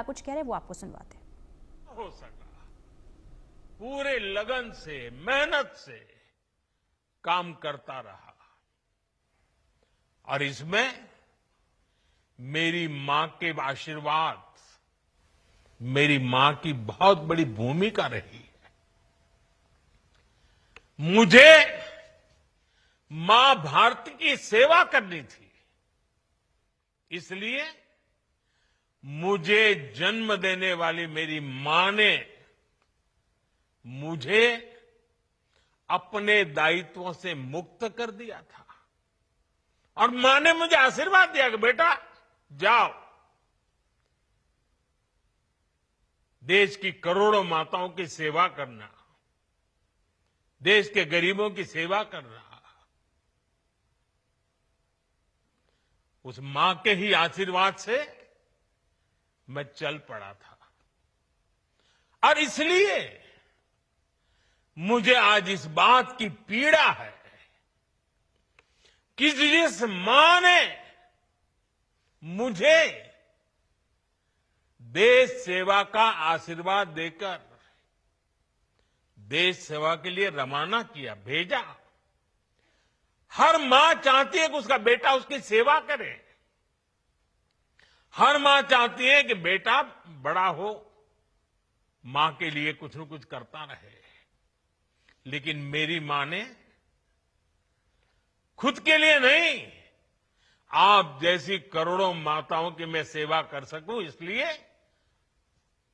कुछ कह रहे हैं वो आपको सुनवाते हैं। हो सका, पूरे लगन से, मेहनत से काम करता रहा और इसमें मेरी मां के आशीर्वाद, मेरी मां की बहुत बड़ी भूमिका रही है। मुझे मां भारती की सेवा करनी थी, इसलिए मुझे जन्म देने वाली मेरी मां ने मुझे अपने दायित्वों से मुक्त कर दिया था और मां ने मुझे आशीर्वाद दिया कि बेटा जाओ, देश की करोड़ों माताओं की सेवा करना, देश के गरीबों की सेवा करना। उस मां के ही आशीर्वाद से मैं चल पड़ा था और इसलिए मुझे आज इस बात की पीड़ा है कि जिस मां ने मुझे देश सेवा का आशीर्वाद देकर देश सेवा के लिए रवाना किया, भेजा। हर मां चाहती है कि उसका बेटा उसकी सेवा करे। हर मां चाहती है कि बेटा बड़ा हो, मां के लिए कुछ न कुछ करता रहे। लेकिन मेरी मां ने खुद के लिए नहीं, आप जैसी करोड़ों माताओं की मैं सेवा कर सकूं, इसलिए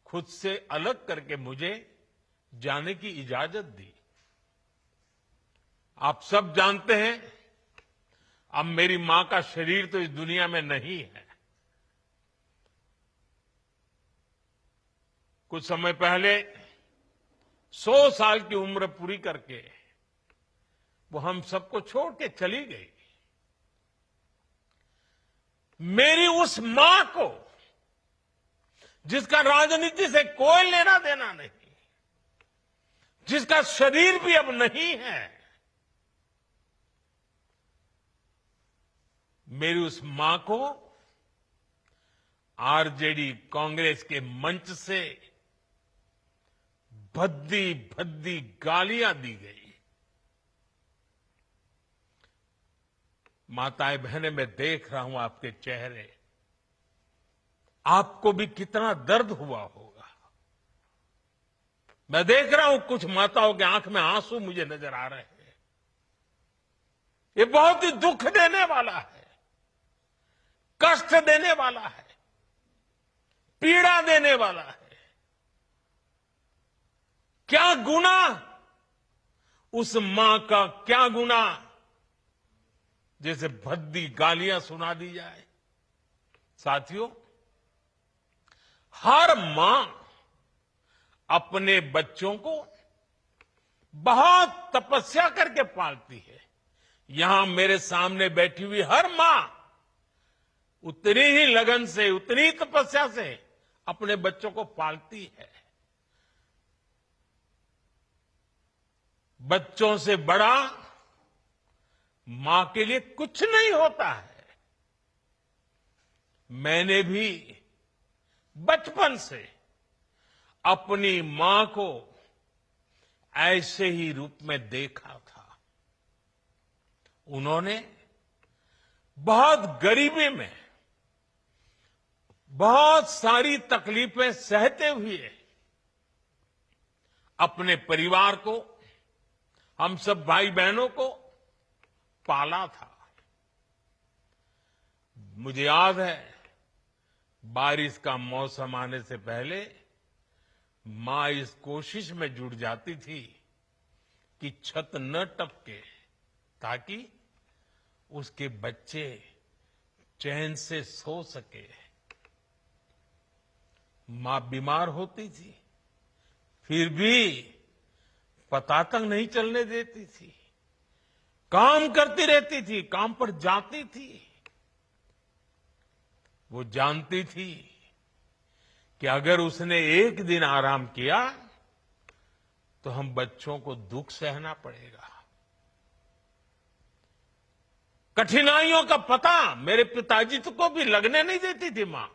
खुद से अलग करके मुझे जाने की इजाजत दी। आप सब जानते हैं, अब मेरी मां का शरीर तो इस दुनिया में नहीं है। कुछ समय पहले 100 साल की उम्र पूरी करके वो हम सबको छोड़ के चली गई। मेरी उस मां को, जिसका राजनीति से कोई लेना देना नहीं, जिसका शरीर भी अब नहीं है, मेरी उस मां को आरजेडी कांग्रेस के मंच से भद्दी भद्दी गालियां दी गई। माताएं बहनें, मैं देख रहा हूं आपके चेहरे, आपको भी कितना दर्द हुआ होगा। मैं देख रहा हूं कुछ माताओं की आंख में आंसू मुझे नजर आ रहे हैं। ये बहुत ही दुख देने वाला है, कष्ट देने वाला है, पीड़ा देने वाला है। क्या गुनाह उस मां का, क्या गुनाह जैसे भद्दी गालियां सुना दी जाए। साथियों, हर मां अपने बच्चों को बहुत तपस्या करके पालती है। यहां मेरे सामने बैठी हुई हर मां उतनी ही लगन से, उतनी ही तपस्या से अपने बच्चों को पालती है। बच्चों से बड़ा मां के लिए कुछ नहीं होता है। मैंने भी बचपन से अपनी मां को ऐसे ही रूप में देखा था। उन्होंने बहुत गरीबी में, बहुत सारी तकलीफें सहते हुए अपने परिवार को, हम सब भाई बहनों को पाला था। मुझे याद है, बारिश का मौसम आने से पहले मां इस कोशिश में जुट जाती थी कि छत न टपके, ताकि उसके बच्चे चैन से सो सके। मां बीमार होती थी, फिर भी पता तक नहीं चलने देती थी, काम करती रहती थी, काम पर जाती थी। वो जानती थी कि अगर उसने एक दिन आराम किया तो हम बच्चों को दुख सहना पड़ेगा। कठिनाइयों का पता मेरे पिताजी को भी लगने नहीं देती थी मां।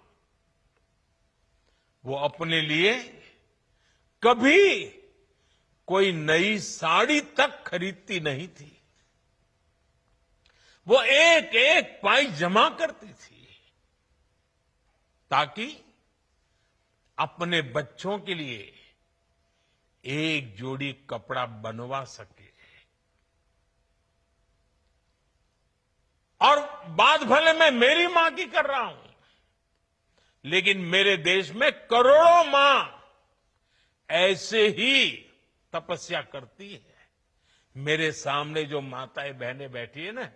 वो अपने लिए कभी कोई नई साड़ी तक खरीदती नहीं थी। वो एक एक पाई जमा करती थी ताकि अपने बच्चों के लिए एक जोड़ी कपड़ा बनवा सके। और बात भले मैं मेरी मां की कर रहा हूं, लेकिन मेरे देश में करोड़ों मां ऐसे ही तपस्या करती है। मेरे सामने जो माताएं बहनें बैठी है ना,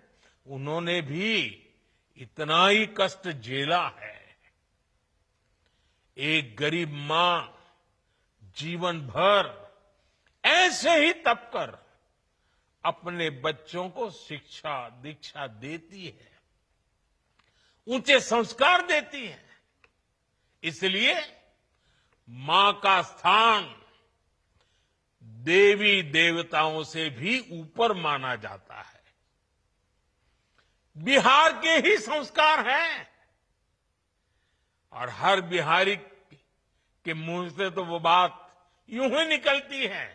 उन्होंने भी इतना ही कष्ट झेला है। एक गरीब मां जीवन भर ऐसे ही तप कर अपने बच्चों को शिक्षा दीक्षा देती है, ऊंचे संस्कार देती है। इसलिए मां का स्थान देवी देवताओं से भी ऊपर माना जाता है। बिहार के ही संस्कार हैं और हर बिहारी के मुंह से तो वो बात यूं ही निकलती है,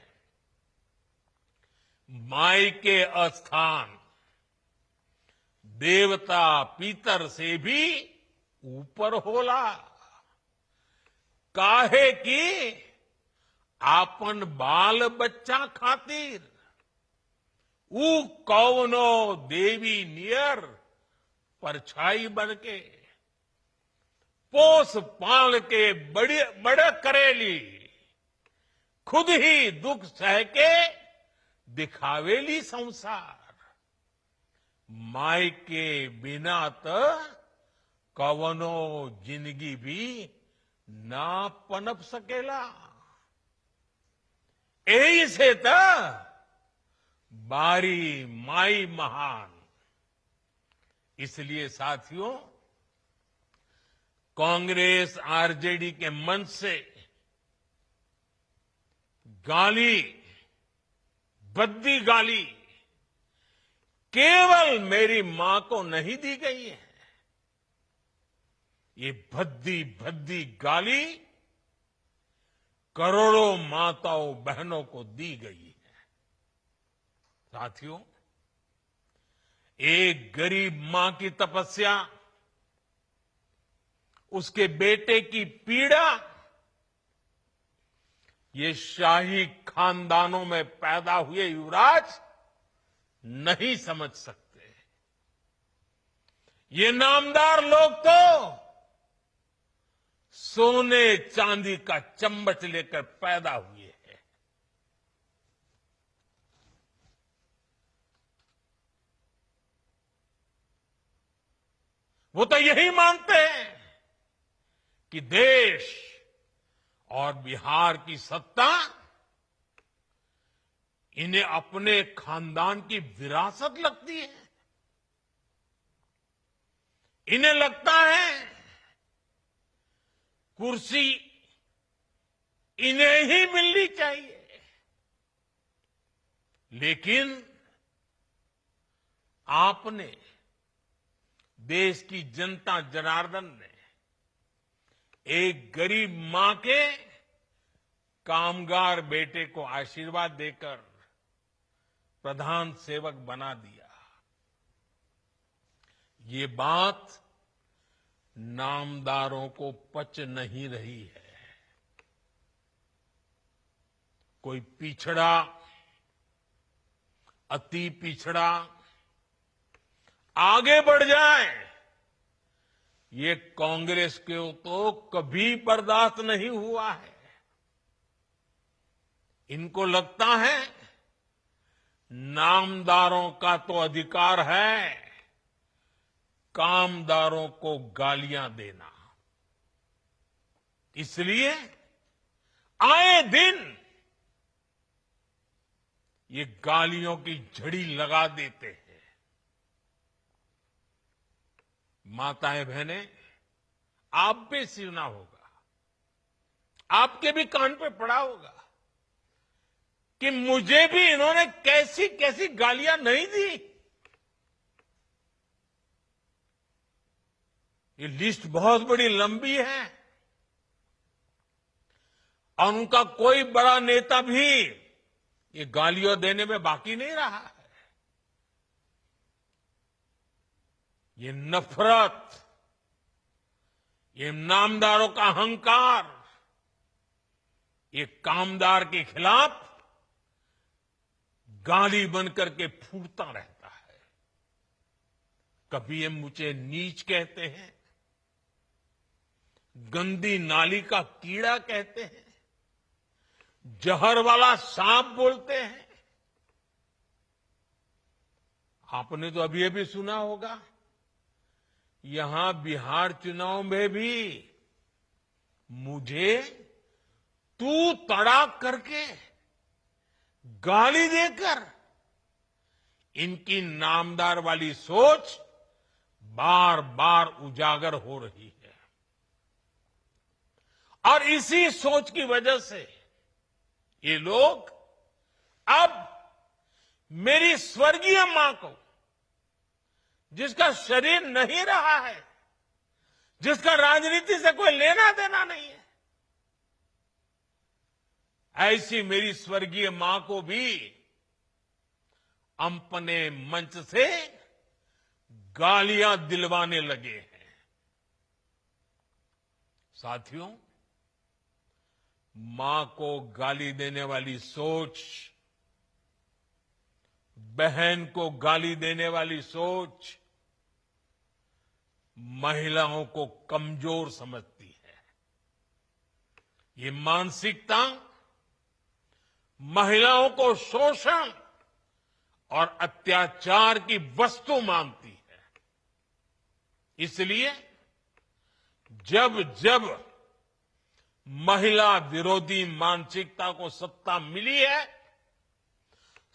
माई के अस्थान देवता पितर से भी ऊपर होला। काहे की आपन बाल बच्चा खातिर ऊ कौनो देवी नियर परछाई बन के पोस पाल के बड़े करेली, खुद ही दुख सह के दिखावेली संसार। माई के बिना तो कवनो जिंदगी भी ना पनप सकेला। यही से तो बारी माई महान। इसलिए साथियों, कांग्रेस आरजेडी के मंच से गाली, भद्दी गाली केवल मेरी मां को नहीं दी गई है। ये भद्दी भद्दी गाली करोड़ों माताओं बहनों को दी गई है। साथियों, एक गरीब मां की तपस्या, उसके बेटे की पीड़ा, ये शाही खानदानों में पैदा हुए युवराज नहीं समझ सकते। ये नामदार लोग तो सोने चांदी का चम्मच लेकर पैदा हुए हैं। वो तो यही मानते हैं कि देश और बिहार की सत्ता इन्हें अपने खानदान की विरासत लगती है। इन्हें लगता है कुर्सी इन्हें ही मिलनी चाहिए। लेकिन आपने, देश की जनता जनार्दन ने एक गरीब मां के कामगार बेटे को आशीर्वाद देकर प्रधान सेवक बना दिया। ये बात नामदारों को पच नहीं रही है। कोई पिछड़ा, अति पिछड़ा आगे बढ़ जाए, ये कांग्रेस को तो कभी बर्दाश्त नहीं हुआ है। इनको लगता है नामदारों का तो अधिकार है कामदारों को गालियां देना। इसलिए आए दिन ये गालियों की झड़ी लगा देते हैं। माताएं बहनें, आप भी सुना होगा, आपके भी कान पे पड़ा होगा कि मुझे भी इन्होंने कैसी कैसी गालियां नहीं दी। ये लिस्ट बहुत बड़ी लंबी है। और उनका कोई बड़ा नेता भी ये गालियां देने में बाकी नहीं रहा है। ये नफरत, ये नामदारों का अहंकार, ये कामदार के खिलाफ गाली बनकर के फूटता रहता है। कभी ये मुझे नीच कहते हैं, गंदी नाली का कीड़ा कहते हैं, जहर वाला सांप बोलते हैं। आपने तो अभी अभी सुना होगा, यहां बिहार चुनाव में भी मुझे तू तड़ाक करके गाली देकर इनकी नामदार वाली सोच बार बार उजागर हो रही है। और इसी सोच की वजह से ये लोग अब मेरी स्वर्गीय मां को, जिसका शरीर नहीं रहा है, जिसका राजनीति से कोई लेना देना नहीं है, ऐसी मेरी स्वर्गीय मां को भी अपने मंच से गालियां दिलवाने लगे हैं। साथियों, मां को गाली देने वाली सोच, बहन को गाली देने वाली सोच महिलाओं को कमजोर समझती है। ये मानसिकता महिलाओं को शोषण और अत्याचार की वस्तु मानती है। इसलिए जब जब महिला विरोधी मानसिकता को सत्ता मिली है,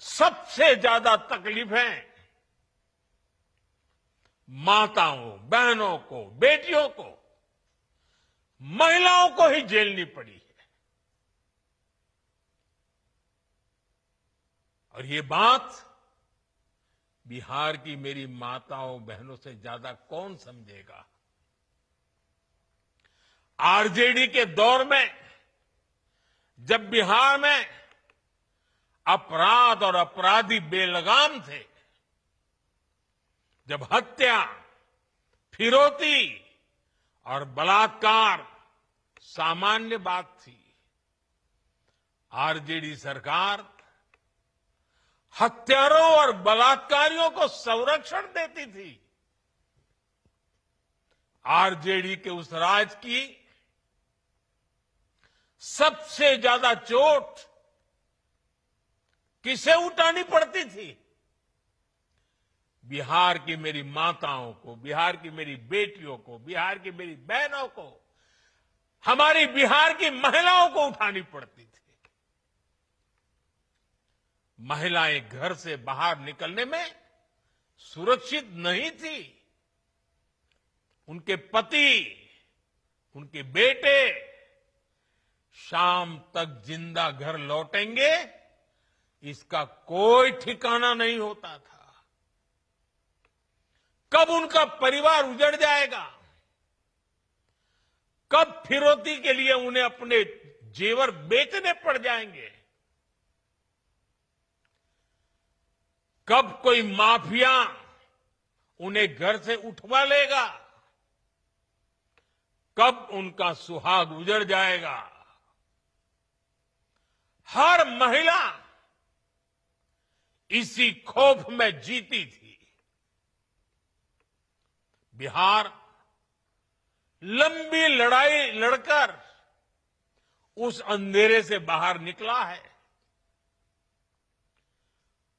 सबसे ज्यादा तकलीफें माताओं, बहनों को, बेटियों को, महिलाओं को ही झेलनी पड़ी है। और ये बात बिहार की मेरी माताओं बहनों से ज्यादा कौन समझेगा। आरजेडी के दौर में जब बिहार में अपराध और अपराधी बेलगाम थे, जब हत्या, फिरौती और बलात्कार सामान्य बात थी, आरजेडी सरकार हत्यारों और बलात्कारियों को संरक्षण देती थी। आरजेडी के उस राज की सबसे ज्यादा चोट किसे उठानी पड़ती थी? बिहार की मेरी माताओं को, बिहार की मेरी बेटियों को, बिहार की मेरी बहनों को, हमारी बिहार की महिलाओं को उठानी पड़ती थी। महिलाएं घर से बाहर निकलने में सुरक्षित नहीं थी। उनके पति, उनके बेटे शाम तक जिंदा घर लौटेंगे, इसका कोई ठिकाना नहीं होता था। कब उनका परिवार उजड़ जाएगा, कब फिरौती के लिए उन्हें अपने जेवर बेचने पड़ जाएंगे, कब कोई माफिया उन्हें घर से उठवा लेगा, कब उनका सुहाग उजड़ जाएगा। हर महिला इसी खौफ में जीती थी। बिहार लंबी लड़ाई लड़कर उस अंधेरे से बाहर निकला है।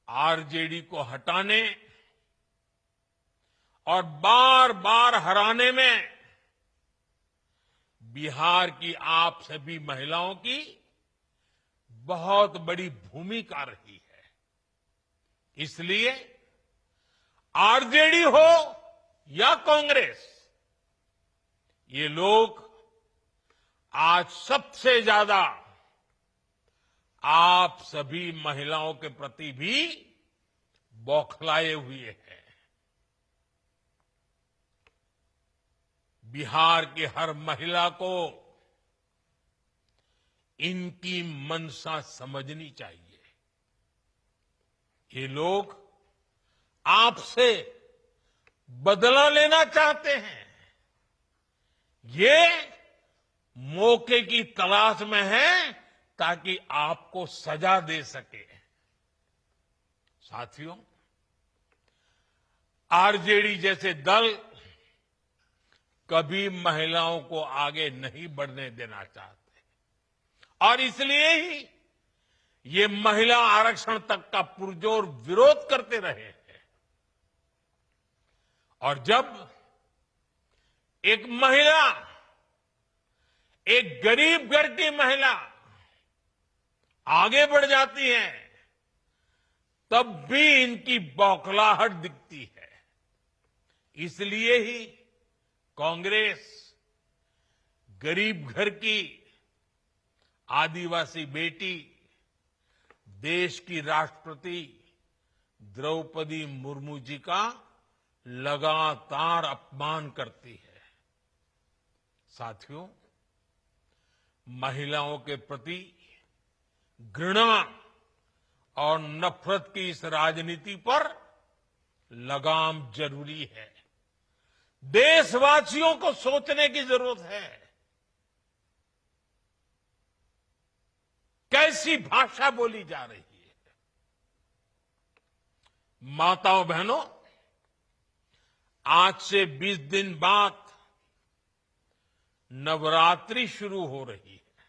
आरजेडी को हटाने और बार बार हराने में बिहार की आप सभी महिलाओं की बहुत बड़ी भूमिका रही है। इसलिए आरजेडी हो या कांग्रेस, ये लोग आज सबसे ज्यादा आप सभी महिलाओं के प्रति भी बौखलाए हुए हैं। बिहार की हर महिला को इनकी मंशा समझनी चाहिए। ये लोग आपसे बदला लेना चाहते हैं। ये मौके की तलाश में है ताकि आपको सजा दे सके। साथियों, आरजेडी जैसे दल कभी महिलाओं को आगे नहीं बढ़ने देना चाहते और इसलिए ही ये महिला आरक्षण तक का पुरजोर विरोध करते रहे हैं। और जब एक महिला, एक गरीब घर की महिला आगे बढ़ जाती है, तब भी इनकी बौखलाहट दिखती है। इसलिए ही कांग्रेस गरीब घर की आदिवासी बेटी, देश की राष्ट्रपति द्रौपदी मुर्मू जी का लगातार अपमान करती है। साथियों, महिलाओं के प्रति घृणा और नफरत की इस राजनीति पर लगाम जरूरी है। देशवासियों को सोचने की जरूरत है। कैसी भाषा बोली जा रही है। माताओं बहनों, आज से 20 दिन बाद नवरात्रि शुरू हो रही है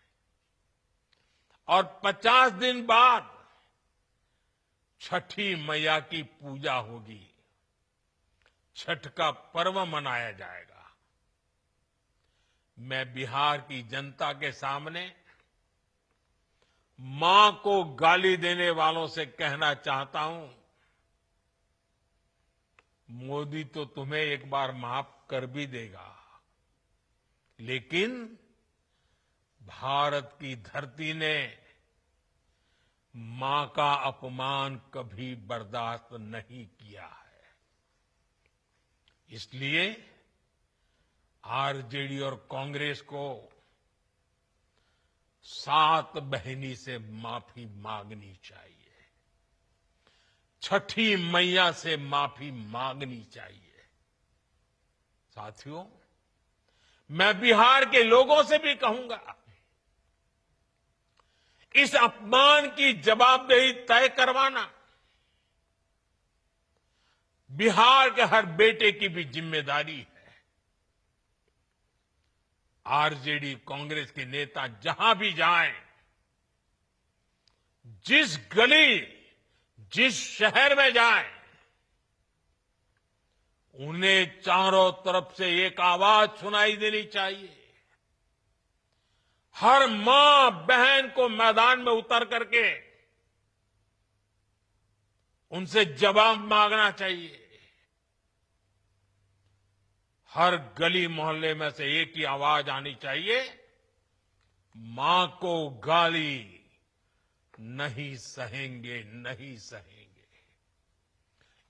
और 50 दिन बाद छठी मैया की पूजा होगी। छठ का पर्व मनाया जाएगा। मैं बिहार की जनता के सामने मां को गाली देने वालों से कहना चाहता हूं, मोदी तो तुम्हें एक बार माफ कर भी देगा, लेकिन भारत की धरती ने मां का अपमान कभी बर्दाश्त नहीं किया है। इसलिए आरजेडी और कांग्रेस को सात बहिनी से माफी मांगनी चाहिए। छठी मैया से माफी मांगनी चाहिए। साथियों, मैं बिहार के लोगों से भी कहूंगा, इस अपमान की जवाबदेही तय करवाना बिहार के हर बेटे की भी जिम्मेदारी है। आरजेडी कांग्रेस के नेता जहां भी जाएं, जिस गली, जिस शहर में जाएं, उन्हें चारों तरफ से एक आवाज सुनाई देनी चाहिए। हर मां बहन को मैदान में उतर करके उनसे जवाब मांगना चाहिए। हर गली मोहल्ले में से एक ही आवाज आनी चाहिए, मां को गाली नहीं सहेंगे, नहीं सहेंगे।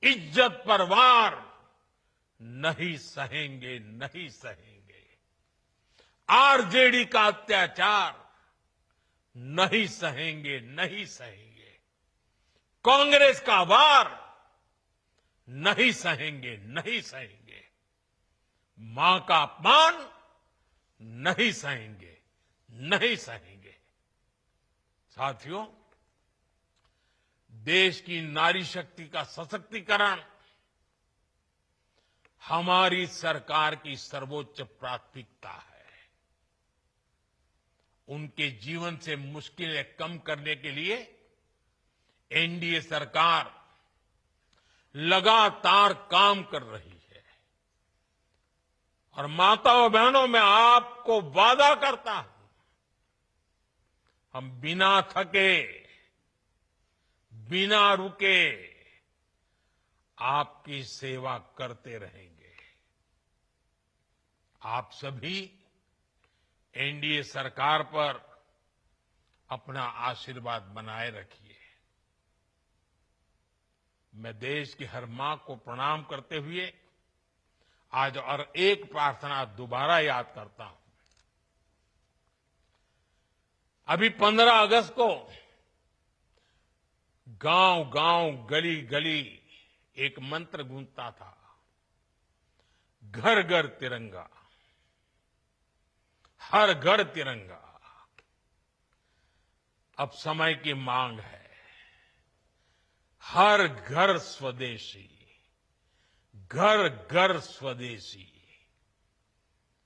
इज्जत पर वार नहीं सहेंगे, नहीं सहेंगे। आरजेडी का अत्याचार नहीं सहेंगे, नहीं सहेंगे। कांग्रेस का वार नहीं सहेंगे, नहीं सहेंगे। मां का अपमान नहीं सहेंगे, नहीं सहेंगे। साथियों, देश की नारी शक्ति का सशक्तिकरण हमारी सरकार की सर्वोच्च प्राथमिकता है। उनके जीवन से मुश्किलें कम करने के लिए एनडीए सरकार लगातार काम कर रही है। और माताओं बहनों, मैं आपको वादा करता हूं, हम बिना थके, बिना रुके आपकी सेवा करते रहेंगे। आप सभी एनडीए सरकार पर अपना आशीर्वाद बनाए रखिए। मैं देश की हर मां को प्रणाम करते हुए आज और एक प्रार्थना दोबारा याद करता हूं। अभी 15 अगस्त को गांव-गांव, गली-गली एक मंत्र गूंजता था, घर-घर तिरंगा, हर घर तिरंगा। अब समय की मांग है, हर घर स्वदेशी, घर घर स्वदेशी।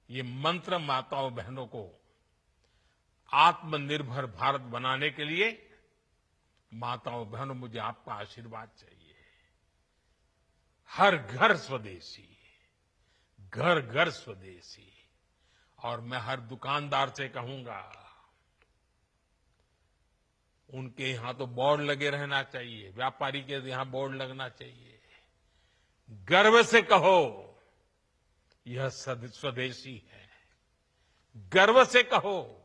ये मंत्र माताओं बहनों को आत्मनिर्भर भारत बनाने के लिए, माताओं बहनों, मुझे आपका आशीर्वाद चाहिए। हर घर स्वदेशी, घर घर स्वदेशी। और मैं हर दुकानदार से कहूंगा, उनके यहां तो बोर्ड लगे रहना चाहिए, व्यापारी के यहां बोर्ड लगना चाहिए। गर्व से कहो, यह स्वदेशी है। गर्व से कहो,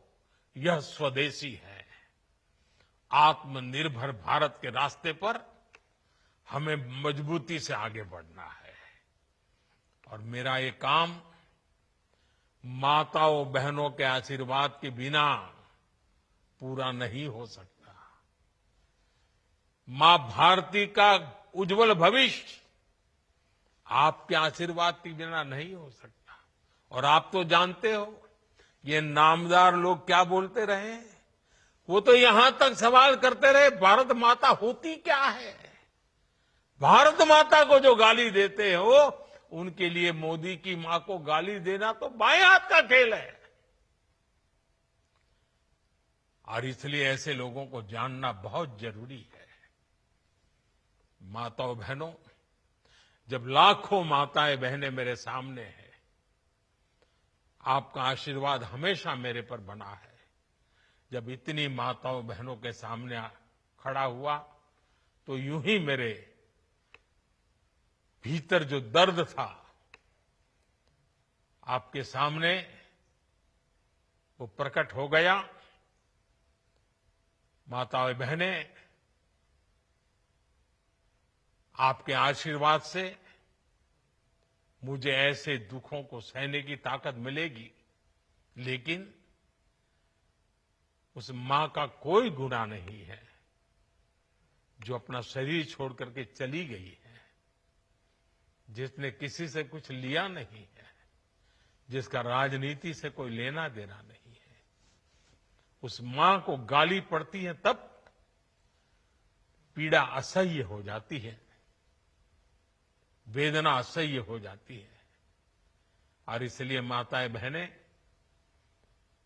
यह स्वदेशी है। आत्मनिर्भर भारत के रास्ते पर हमें मजबूती से आगे बढ़ना है। और मेरा ये काम माताओं बहनों के आशीर्वाद के बिना पूरा नहीं हो सकता। मां भारती का उज्जवल भविष्य आपके आशीर्वाद के बिना नहीं हो सकता। और आप तो जानते हो, ये नामदार लोग क्या बोलते रहे, वो तो यहां तक सवाल करते रहे, भारत माता होती क्या है। भारत माता को जो गाली देते हो, उनके लिए मोदी की मां को गाली देना तो बाएं हाथ का खेल है। और इसलिए ऐसे लोगों को जानना बहुत जरूरी है। माताओं बहनों, जब लाखों माताएं बहनें मेरे सामने हैं, आपका आशीर्वाद हमेशा मेरे पर बना है। जब इतनी माताओं बहनों के सामने खड़ा हुआ, तो यूं ही मेरे भीतर जो दर्द था, आपके सामने वो प्रकट हो गया। माताएं बहनें, आपके आशीर्वाद से मुझे ऐसे दुखों को सहने की ताकत मिलेगी, लेकिन उस मां का कोई गुनाह नहीं है जो अपना शरीर छोड़ करके चली गई है, जिसने किसी से कुछ लिया नहीं है, जिसका राजनीति से कोई लेना देना नहीं है। उस मां को गाली पड़ती है तब पीड़ा असह्य हो जाती है, वेदना असह्य हो जाती है। और इसलिए माताएं बहनें,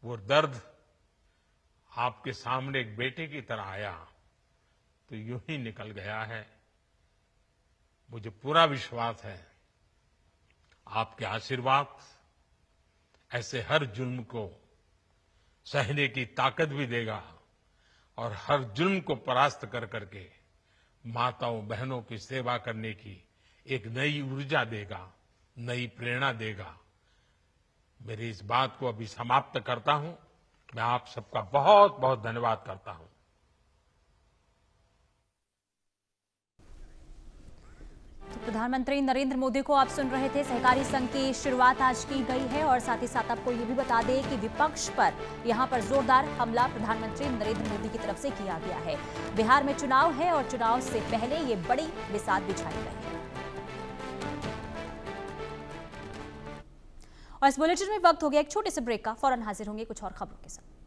वो दर्द आपके सामने एक बेटे की तरह आया तो यूं ही निकल गया है। मुझे पूरा विश्वास है, आपके आशीर्वाद ऐसे हर जुल्म को सहने की ताकत भी देगा और हर जुल्म को परास्त कर करके माताओं बहनों की सेवा करने की एक नई ऊर्जा देगा, नई प्रेरणा देगा। मेरी इस बात को अभी समाप्त करता हूं। मैं आप सबका बहुत बहुत धन्यवाद करता हूं। तो प्रधानमंत्री नरेंद्र मोदी को आप सुन रहे थे। सहकारी संघ की शुरुआत आज की गई है और साथ ही साथ आपको ये भी बता दें कि विपक्ष पर यहां पर जोरदार हमला प्रधानमंत्री नरेंद्र मोदी की तरफ से किया गया है। बिहार में चुनाव है और चुनाव से पहले ये बड़ी बिसात बिछाई गई है। और इस बुलेटिन में वक्त हो गया एक छोटे से ब्रेक का। फौरन हाजिर होंगे कुछ और खबरों के साथ।